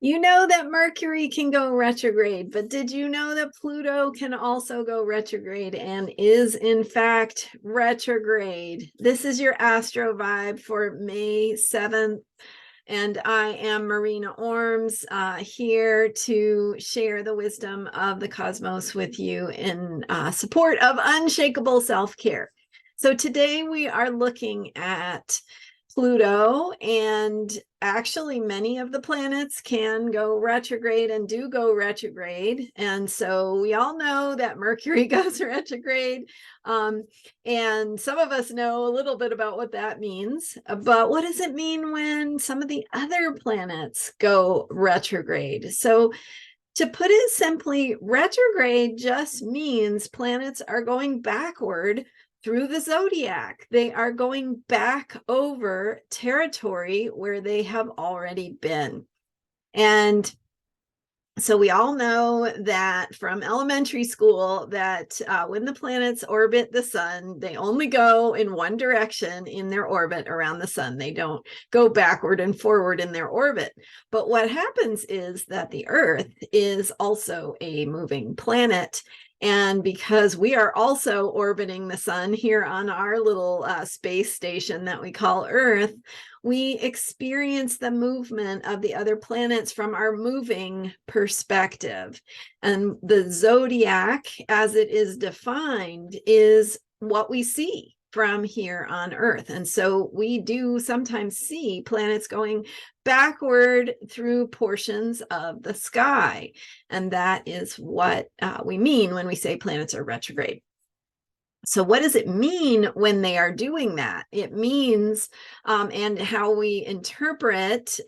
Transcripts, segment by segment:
You know that Mercury can go retrograde, but did you know that Pluto can also go retrograde and is in fact retrograde? This is your Astro vibe for May 7th. And I am Marina Orms, here to share the wisdom of the cosmos with you in support of unshakable self-care. So today we are looking at Pluto, and actually many of the planets can go retrograde and do go retrograde. And so we all know that Mercury goes retrograde. And some of us know a little bit about what that means. But what does it mean when some of the other planets go retrograde? So to put it simply, retrograde just means planets are going backward through the zodiac. They are going back over territory where they have already been. And so we all know that from elementary school that when the planets orbit the sun, they only go in one direction in their orbit around the sun. They don't go backward and forward in their orbit. But what happens is that the Earth is also a moving planet. And because we are also orbiting the sun here on our little space station that we call Earth, we experience the movement of the other planets from our moving perspective. And the zodiac, as it is defined, is what we see from here on Earth. And so we do sometimes see planets going backward through portions of the sky. And that is what we mean when we say planets are retrograde. So what does it mean when they are doing that? It means, and how we interpret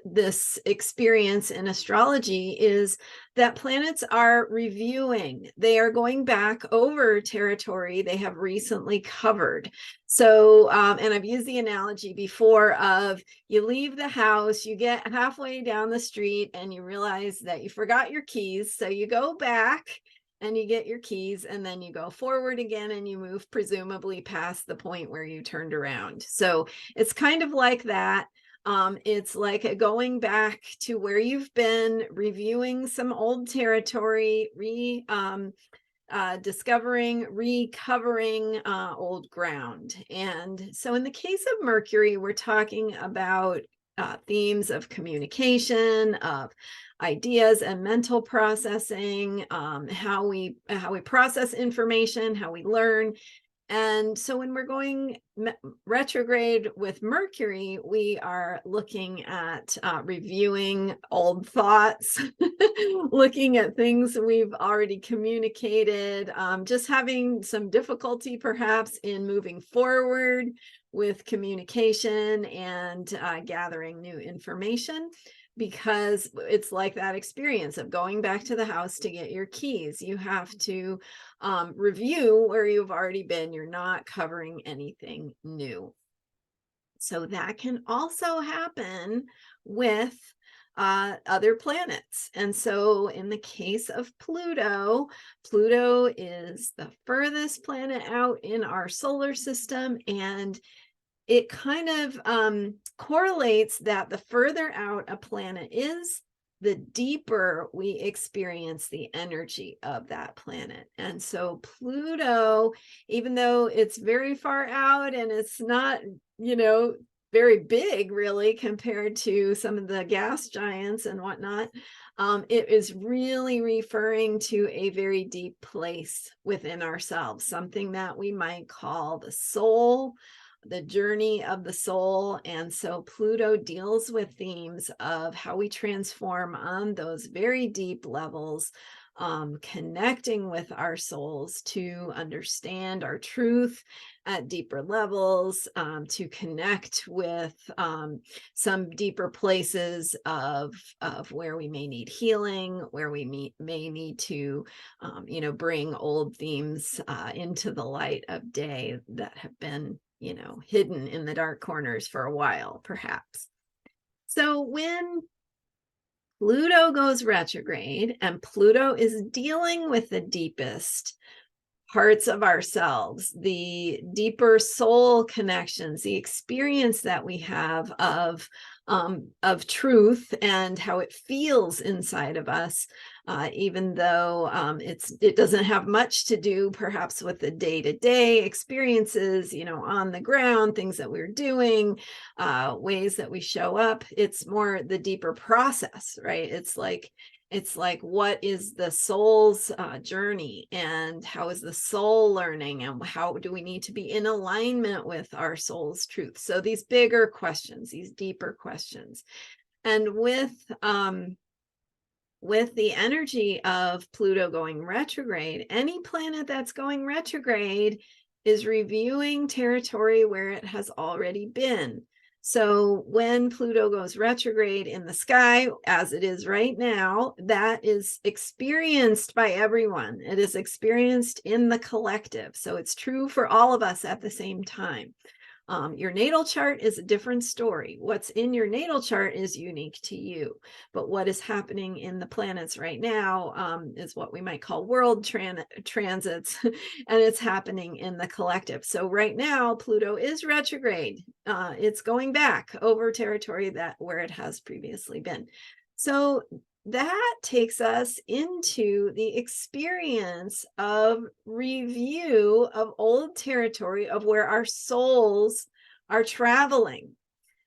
this experience in astrology is that planets are reviewing. They are going back over territory they have recently covered. So, and I've used the analogy before of you leave the house, you get halfway down the street and you realize that you forgot your keys. So you go back and you get your keys, and then you go forward again and you move presumably past the point where you turned around. So it's kind of like that. It's like a going back to where you've been, reviewing some old territory, discovering, recovering old ground. And so in the case of Mercury, we're talking about themes of communication, of ideas and mental processing, how we process information, how we learn. And so when we're going retrograde with Mercury, we are looking at reviewing old thoughts, looking at things we've already communicated, just having some difficulty perhaps in moving forward with communication and gathering new information. Because it's like that experience of going back to the house to get your keys. You have to review where you've already been. You're not covering anything new. So that can also happen with other planets. And so in the case of Pluto, Pluto is the furthest planet out in our solar system, and it kind of correlates that the further out a planet is, the deeper we experience the energy of that planet. And so Pluto, even though it's very far out and it's not, very big really compared to some of the gas giants and whatnot, it is really referring to a very deep place within ourselves, something that we might call the soul, the journey of the soul. And so Pluto deals with themes of how we transform on those very deep levels, connecting with our souls to understand our truth at deeper levels, to connect with some deeper places of where we may need healing, where we may need to, bring old themes into the light of day that have been hidden in the dark corners for a while, perhaps. So when Pluto goes retrograde, and Pluto is dealing with the deepest parts of ourselves, the deeper soul connections, the experience that we have of of truth and how it feels inside of us, even though it doesn't have much to do perhaps with the day-to-day experiences, on the ground, things that we're doing, ways that we show up. It's more the deeper process, right? It's like, what is the soul's journey, and how is the soul learning, and how do we need to be in alignment with our soul's truth? So these bigger questions, these deeper questions. And with the energy of Pluto going retrograde, any planet that's going retrograde is reviewing territory where it has already been. So when Pluto goes retrograde in the sky, as it is right now, that is experienced by everyone. It is experienced in the collective. So it's true for all of us at the same time. Your natal chart is a different story. What's in your natal chart is unique to you. But what is happening in the planets right now is what we might call world transits, and it's happening in the collective. So right now, Pluto is retrograde. It's going back over territory where it has previously been. So that takes us into the experience of review of old territory, of where our souls are traveling.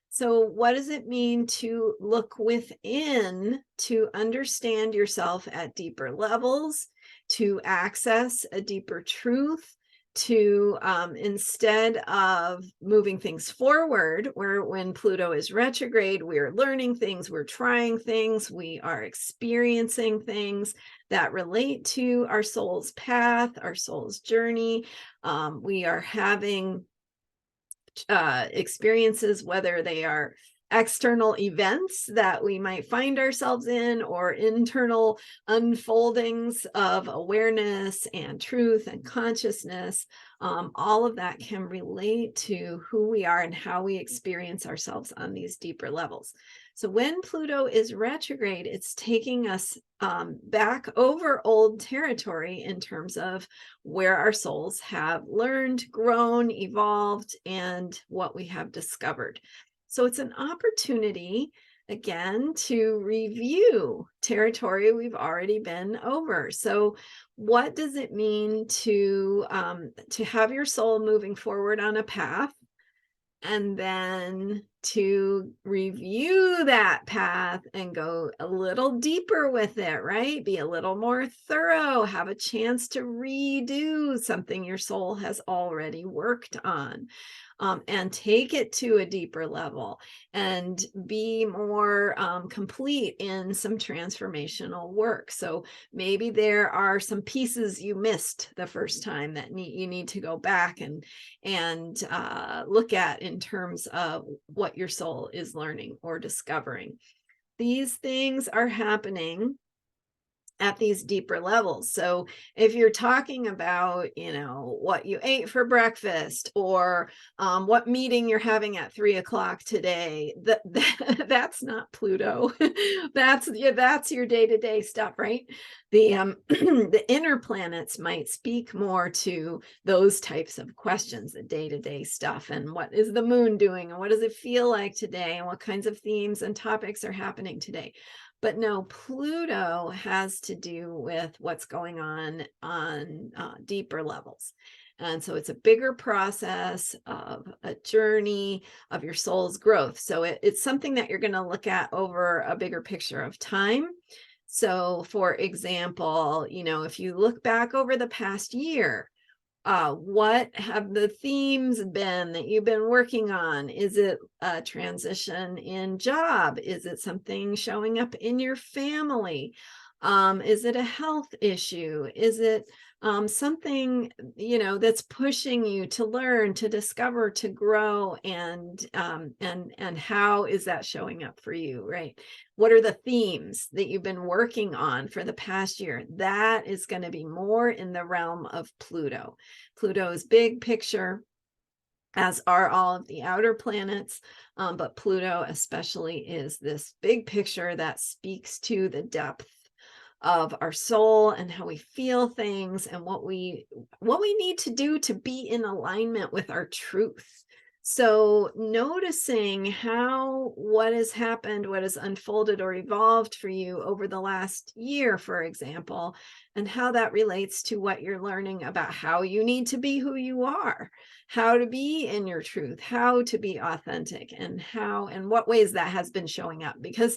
So what does it mean to look within, to understand yourself at deeper levels, to access a deeper truth, to instead of moving things forward, where when Pluto is retrograde, we're learning things, we're trying things, we are experiencing things that relate to our soul's path, our soul's journey. We are having experiences, whether they are external events that we might find ourselves in, or internal unfoldings of awareness and truth and consciousness. All of that can relate to who we are and how we experience ourselves on these deeper levels. So when Pluto is retrograde, it's taking us back over old territory in terms of where our souls have learned, grown, evolved, and what we have discovered. So it's an opportunity, again, to review territory we've already been over. So what does it mean to have your soul moving forward on a path, and then to review that path and go a little deeper with it, right? Be a little more thorough, have a chance to redo something your soul has already worked on. And take it to a deeper level and be more complete in some transformational work. So maybe there are some pieces you missed the first time that you need to go back and look at in terms of what your soul is learning or discovering. These things are happening at these deeper levels. So if you're talking about, what you ate for breakfast, or what meeting you're having at 3:00 today, that's not Pluto. that's your day-to-day stuff, right? The the inner planets might speak more to those types of questions, the day-to-day stuff, and what is the moon doing, and what does it feel like today, and what kinds of themes and topics are happening today. But no, Pluto has to do with what's going on deeper levels. And so it's a bigger process of a journey of your soul's growth. So it's something that you're going to look at over a bigger picture of time. So for example, if you look back over the past year, what have the themes been that you've been working on? Is it a transition in job? Is it something showing up in your family? Is it a health issue? Is it something that's pushing you to learn, to discover, to grow, and how is that showing up for you, right? What are the themes that you've been working on for the past year? That is going to be more in the realm of Pluto. Pluto's big picture, as are all of the outer planets, but Pluto especially is this big picture that speaks to the depth of our soul and how we feel things, and what we need to do to be in alignment with our truth. So noticing how what has happened, what has unfolded or evolved for you over the last year, for example, and how that relates to what you're learning about how you need to be who you are, how to be in your truth, how to be authentic, and how and what ways that has been showing up. Because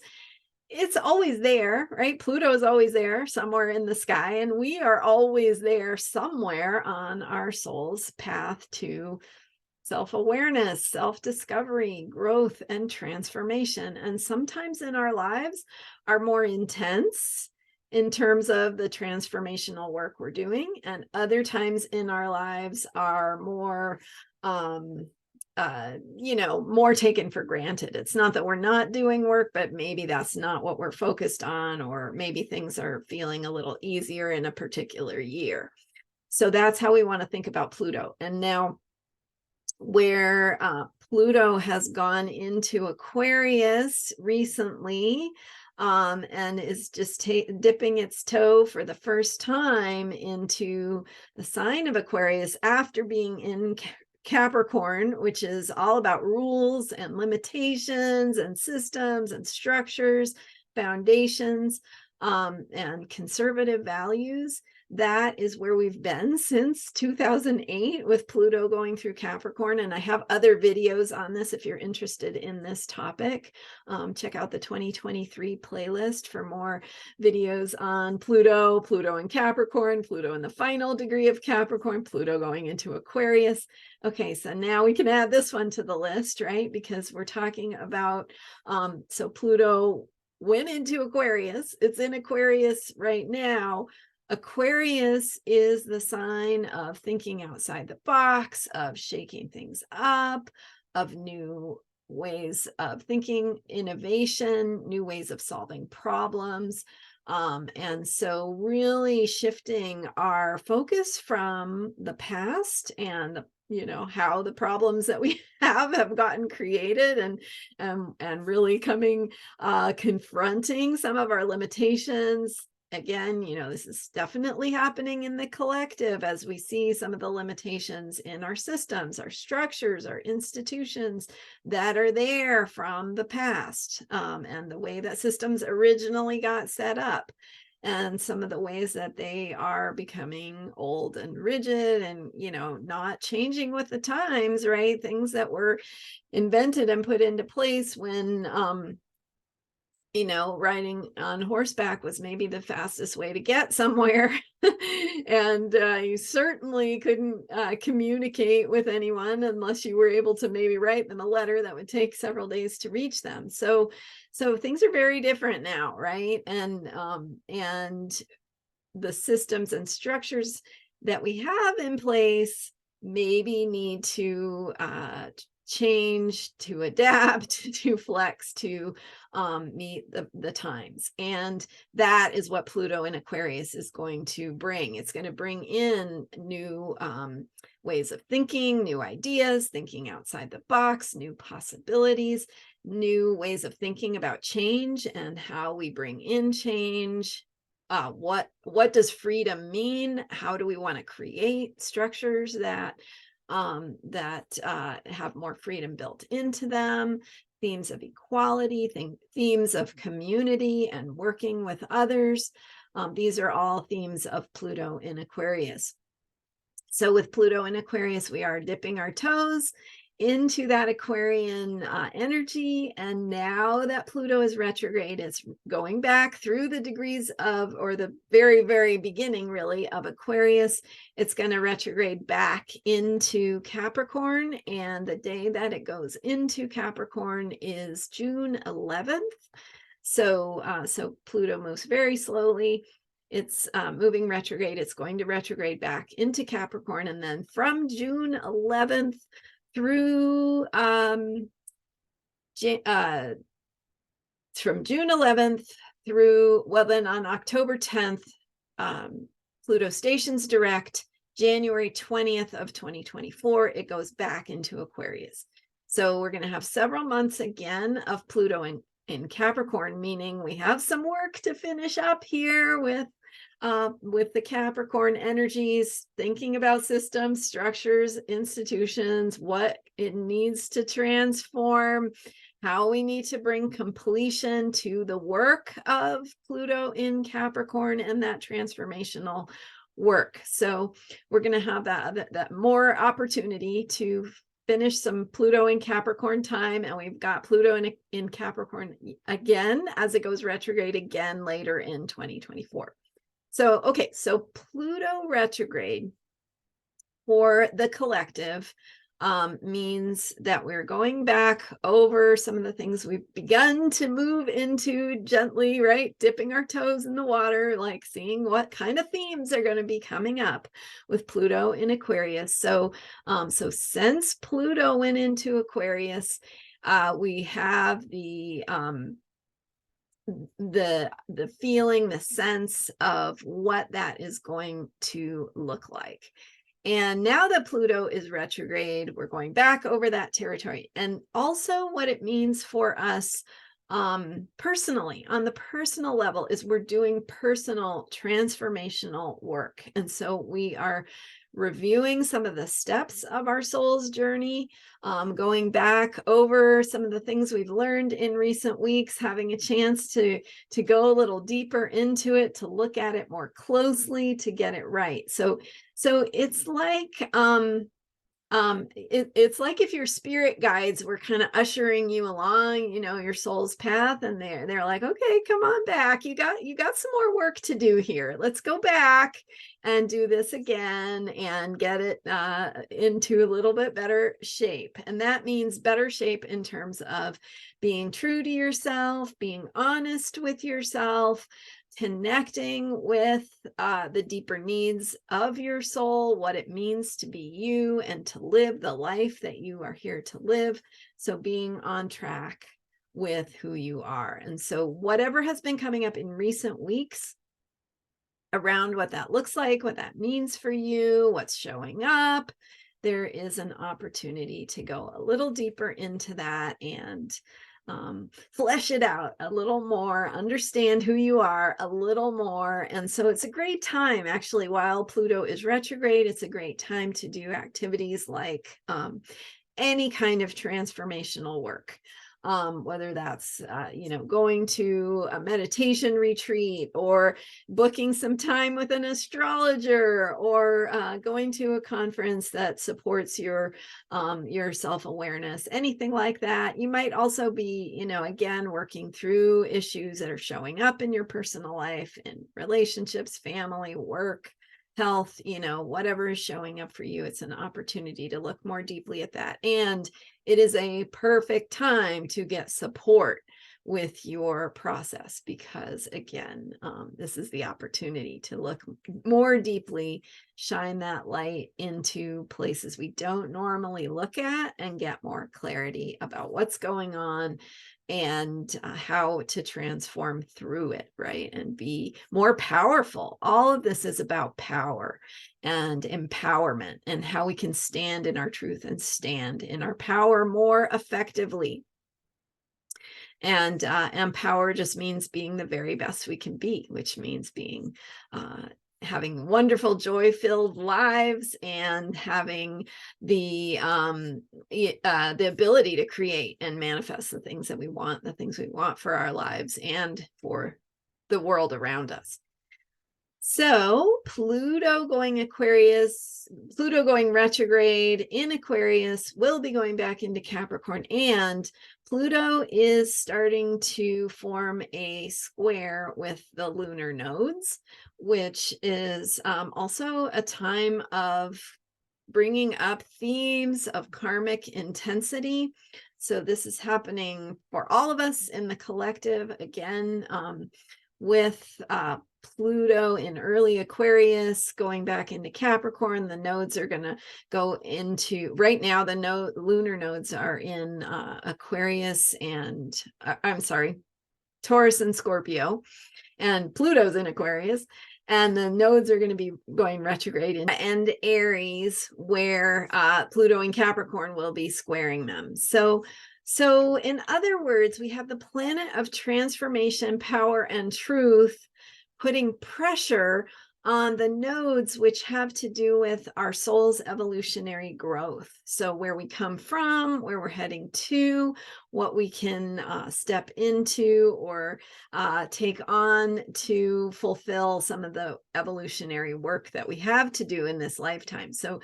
it's always there, right? Pluto is always there somewhere in the sky, and we are always there somewhere on our soul's path to self-awareness, self-discovery, growth, and transformation. And sometimes in our lives are more intense in terms of the transformational work we're doing, and other times in our lives are more more taken for granted. It's not that we're not doing work, but maybe that's not what we're focused on, or maybe things are feeling a little easier in a particular year. So that's how we want to think about Pluto. And now where Pluto has gone into Aquarius recently, and is just dipping its toe for the first time into the sign of Aquarius after being in Capricorn, which is all about rules and limitations and systems and structures, foundations, and conservative values. That is where we've been since 2008 with Pluto going through Capricorn. And I have other videos on this if you're interested in this topic. Check out the 2023 playlist for more videos on Pluto, Pluto in Capricorn, Pluto in the final degree of Capricorn, Pluto going into Aquarius. Okay, so now we can add this one to the list, right? Because we're talking about, so Pluto went into Aquarius. It's in Aquarius right now. Aquarius is the sign of thinking outside the box, of shaking things up, of new ways of thinking, innovation, new ways of solving problems. And so really shifting our focus from the past and how the problems that we have gotten created, and really confronting some of our limitations. Again, this is definitely happening in the collective as we see some of the limitations in our systems, our structures, our institutions that are there from the past, and the way that systems originally got set up, and some of the ways that they are becoming old and rigid and, not changing with the times, right? Things that were invented and put into place when, riding on horseback was maybe the fastest way to get somewhere. And you certainly couldn't communicate with anyone unless you were able to maybe write them a letter that would take several days to reach them. So things are very different now, right? And the systems and structures that we have in place maybe need to change, to adapt, to flex, to meet the times. And that is what Pluto in Aquarius is going to bring. It's going to bring in new ways of thinking, new ideas, thinking outside the box, new possibilities, new ways of thinking about change and how we bring in change. What does freedom mean? How do we want to create structures that have more freedom built into them? Themes of equality, themes of community and working with others. These are all themes of Pluto in Aquarius. So with Pluto in Aquarius, we are dipping our toes into that Aquarian energy. And now that Pluto is retrograde, it's going back through the degrees of, or the very, very beginning really of Aquarius. It's going to retrograde back into Capricorn. And the day that it goes into Capricorn is June 11th. So Pluto moves very slowly. It's moving retrograde. It's going to retrograde back into Capricorn. And then from June 11th through from June 11th through, well, then on October 10th, Pluto stations direct. January 20th of 2024, it goes back into Aquarius. So we're going to have several months again of Pluto in Capricorn, meaning we have some work to finish up here with with the Capricorn energies, thinking about systems, structures, institutions, what it needs to transform, how we need to bring completion to the work of Pluto in Capricorn and that transformational work. So we're going to have that more opportunity to finish some Pluto in Capricorn time, and we've got Pluto in Capricorn again as it goes retrograde again later in 2024. So, okay, so Pluto retrograde for the collective means that we're going back over some of the things we've begun to move into gently, right? Dipping our toes in the water, like seeing what kind of themes are going to be coming up with Pluto in Aquarius. So, so since Pluto went into Aquarius, we have the feeling, the sense of what that is going to look like. And now that Pluto is retrograde, we're going back over that territory, and also what it means for us personally, on the personal level, is we're doing personal transformational work. And so we are reviewing some of the steps of our soul's journey, going back over some of the things we've learned in recent weeks, having a chance to go a little deeper into it, to look at it more closely, to get it right. So it's like it's like if your spirit guides were kind of ushering you along, you know, your soul's path, and they're like, okay, come on back. You got some more work to do here. Let's go back and do this again and get it into a little bit better shape. And that means better shape in terms of being true to yourself, being honest with yourself, connecting with the deeper needs of your soul, what it means to be you and to live the life that you are here to live. So being on track with who you are. And so whatever has been coming up in recent weeks around what that looks like, what that means for you, what's showing up, there is an opportunity to go a little deeper into that and flesh it out a little more, understand who you are a little more. And so it's a great time, actually, while Pluto is retrograde, it's a great time to do activities like any kind of transformational work. Whether that's, going to a meditation retreat, or booking some time with an astrologer, or going to a conference that supports your self-awareness, anything like that. You might also be, again, working through issues that are showing up in your personal life, in relationships, family, work, health, whatever is showing up for you. It's an opportunity to look more deeply at that. And it is a perfect time to get support with your process, because again, this is the opportunity to look more deeply, shine that light into places we don't normally look at, and get more clarity about what's going on and how to transform through it, right? And be more powerful. All of this is about power and empowerment, and how we can stand in our truth and stand in our power more effectively. And power just means being the very best we can be, which means being having wonderful, joy-filled lives, and having the ability to create and manifest the things that we want, the things we want for our lives and for the world around us. So Pluto going retrograde in Aquarius, will be going back into Capricorn, and Pluto is starting to form a square with the lunar nodes, which is also a time of bringing up themes of karmic intensity. So this is happening for all of us in the collective, again, with Pluto in early Aquarius going back into Capricorn. The nodes are going to go into, right now, the lunar nodes are in Aquarius and, Taurus and Scorpio, and Pluto's in Aquarius. And the nodes are going to be going retrograde and Aries, where Pluto and Capricorn will be squaring them. So in other words, we have the planet of transformation, power, and truth putting pressure on the nodes, which have to do with our soul's evolutionary growth. So where we come from, where we're heading to, what we can step into or take on to fulfill some of the evolutionary work that we have to do in this lifetime. So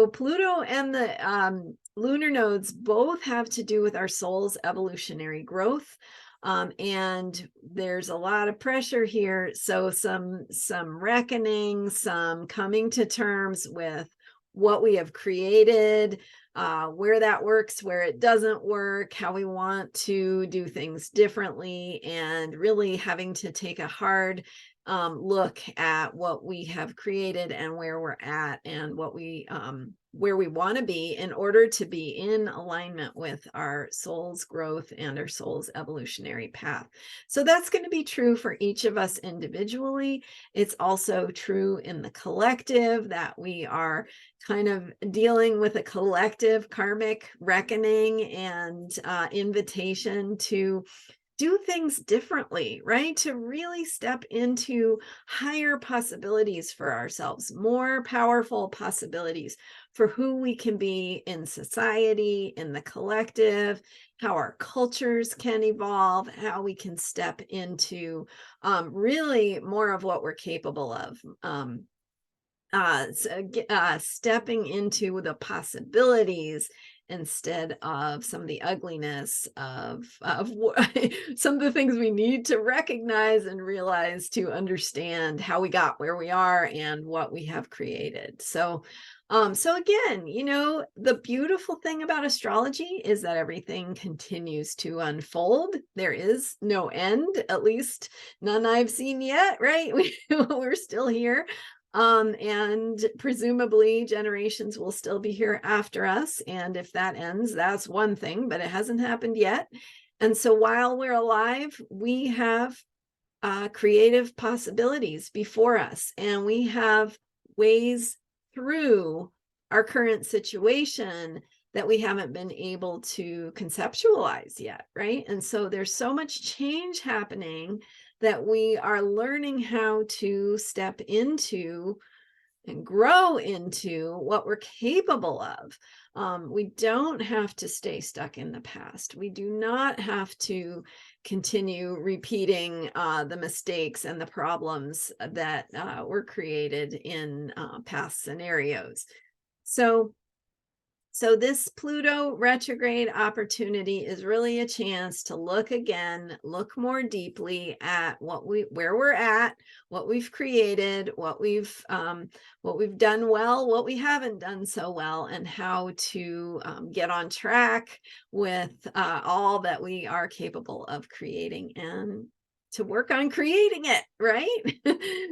Pluto and the lunar nodes both have to do with our soul's evolutionary growth. And there's a lot of pressure here. So some reckoning, some coming to terms with what we have created, where that works, where it doesn't work, how we want to do things differently, and really having to take a hard look at what we have created and where we're at and what we where we want to be in order to be in alignment with our soul's growth and our soul's evolutionary path. So that's going to be true for each of us individually. It's also true in the collective that we are kind of dealing with a collective karmic reckoning and invitation to do things differently, right? To really step into higher possibilities for ourselves, more powerful possibilities for who we can be in society, in the collective, how our cultures can evolve, how we can step into really more of what we're capable of. Stepping into the possibilities instead of some of the ugliness of some of the things we need to recognize and realize to understand how we got where we are and what we have created. So again, you know, the beautiful thing about astrology is that everything continues to unfold. There is no end, at least none I've seen yet, right? We're still here. And presumably generations will still be here after us. And if that ends, that's one thing, but it hasn't happened yet. And so while we're alive, we have creative possibilities before us, and we have ways through our current situation that we haven't been able to conceptualize yet, right? And so there's so much change happening that we are learning how to step into and grow into what we're capable of. We don't have to stay stuck in the past. We do not have to continue repeating the mistakes and the problems that were created in past scenarios. So this Pluto retrograde opportunity is really a chance to look again, look more deeply at where we're at, what we've created, what we've done well, what we haven't done so well, and how to get on track with all that we are capable of creating and to work on creating it, right?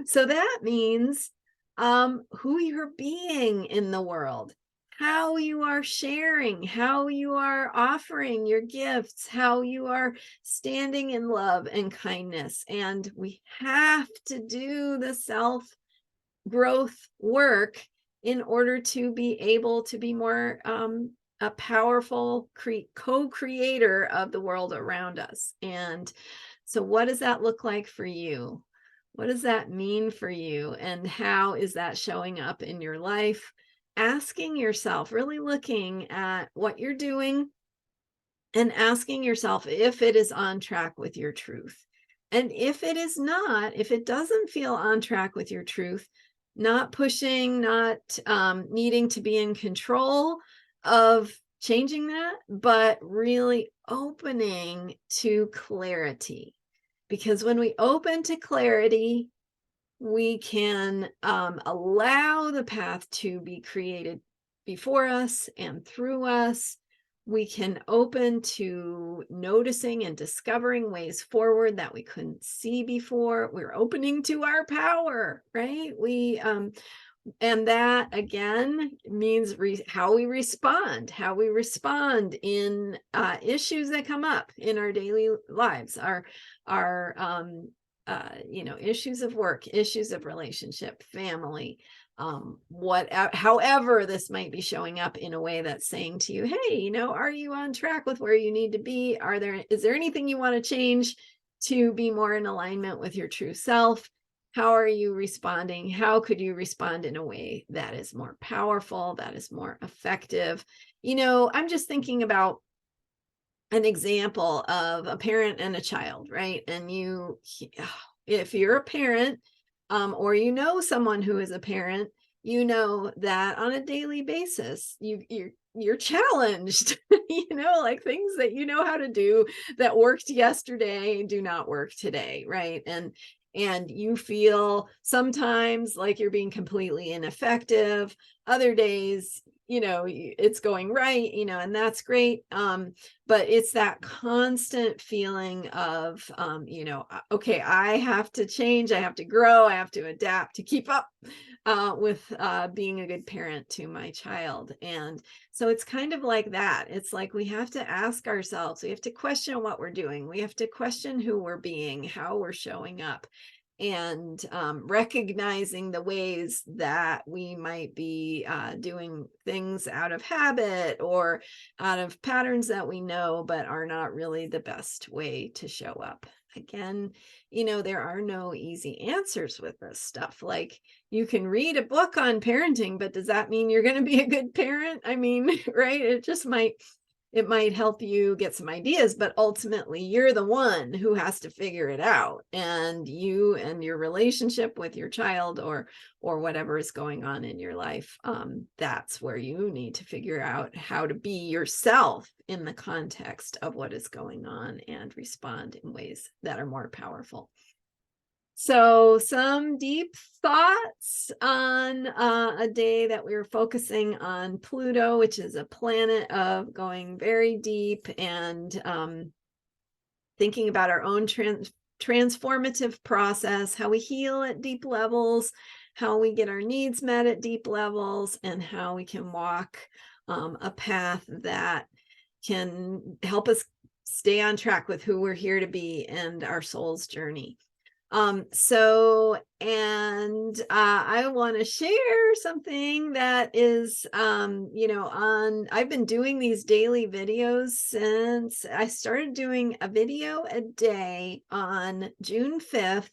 So that means who you're being in the world, how you are sharing, how you are offering your gifts, how you are standing in love and kindness. And we have to do the self-growth work in order to be able to be more a powerful co-creator of the world around us. And so what does that look like for you? What does that mean for you? And how is that showing up in your life? Asking yourself, really looking at what you're doing and asking yourself if it is on track with your truth. And if it is not, if it doesn't feel on track with your truth, not pushing, not needing to be in control of changing that, but really opening to clarity. Because when we open to clarity, we can allow the path to be created before us and through us. We can open to noticing and discovering ways forward that we couldn't see before. We're opening to our power, right? And that again means how we respond in issues that come up in our daily lives, our issues of work, issues of relationship, family, however this might be showing up in a way that's saying to you, hey, are you on track with where you need to be? Is there anything you want to change to be more in alignment with your true self? How are you responding? How could you respond in a way that is more powerful, that is more effective? I'm just thinking about an example of a parent and a child, right? And if you're a parent, or someone who is a parent, that on a daily basis, you're challenged, like things that how to do that worked yesterday do not work today, right? And you feel sometimes like you're being completely ineffective. Other days, it's going right, and that's great. But it's that constant feeling of, okay, I have to change, I have to grow, I have to adapt to keep up with being a good parent to my child. And so it's kind of like that. It's like we have to ask ourselves, we have to question what we're doing, we have to question who we're being, how we're showing up, and recognizing the ways that we might be doing things out of habit or out of patterns that we know, but are not really the best way to show up. Again, there are no easy answers with this stuff. Like, you can read a book on parenting, but does that mean you're going to be a good parent? I mean, right? It might help you get some ideas, but ultimately you're the one who has to figure it out. And you and your relationship with your child or whatever is going on in your life, that's where you need to figure out how to be yourself in the context of what is going on and respond in ways that are more powerful. So some deep thoughts on a day that we were focusing on Pluto, which is a planet of going very deep and thinking about our own transformative process, how we heal at deep levels, how we get our needs met at deep levels, and how we can walk a path that can help us stay on track with who we're here to be and our soul's journey. I want to share something that is, I've been doing these daily videos since I started doing a video a day on June 5th,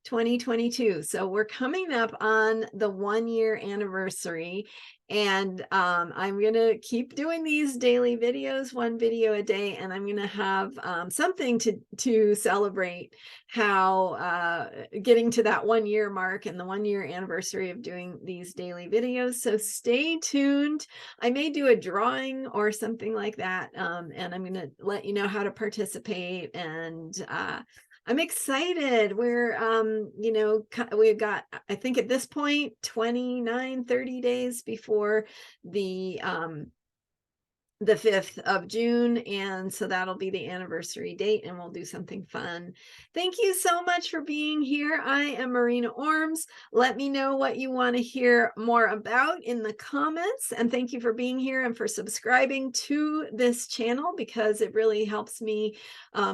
2022. So we're coming up on the 1-year anniversary, and I'm going to keep doing these daily videos, 1 video a day, and I'm going to have something to celebrate how getting to that 1-year mark and the 1-year anniversary of doing these daily videos. So stay tuned. I may do a drawing or something like that, and I'm going to let you know how to participate. And I'm excited. We've got, I think at this point, 30 days before the 5th of June. And so that'll be the anniversary date, and we'll do something fun. Thank you so much for being here. I am Marina Orms. Let me know what you want to hear more about in the comments. And thank you for being here and for subscribing to this channel, because it really helps me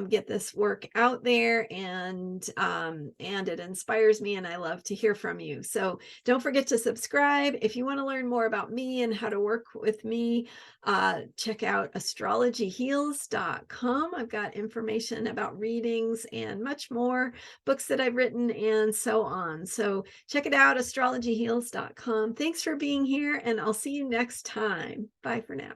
get this work out there, and it inspires me, and I love to hear from you. So don't forget to subscribe. If you want to learn more about me and how to work with me, check out astrologyheals.com. I've got information about readings and much more, books that I've written, and so on. So check it out, astrologyheals.com. Thanks for being here, and I'll see you next time. Bye for now.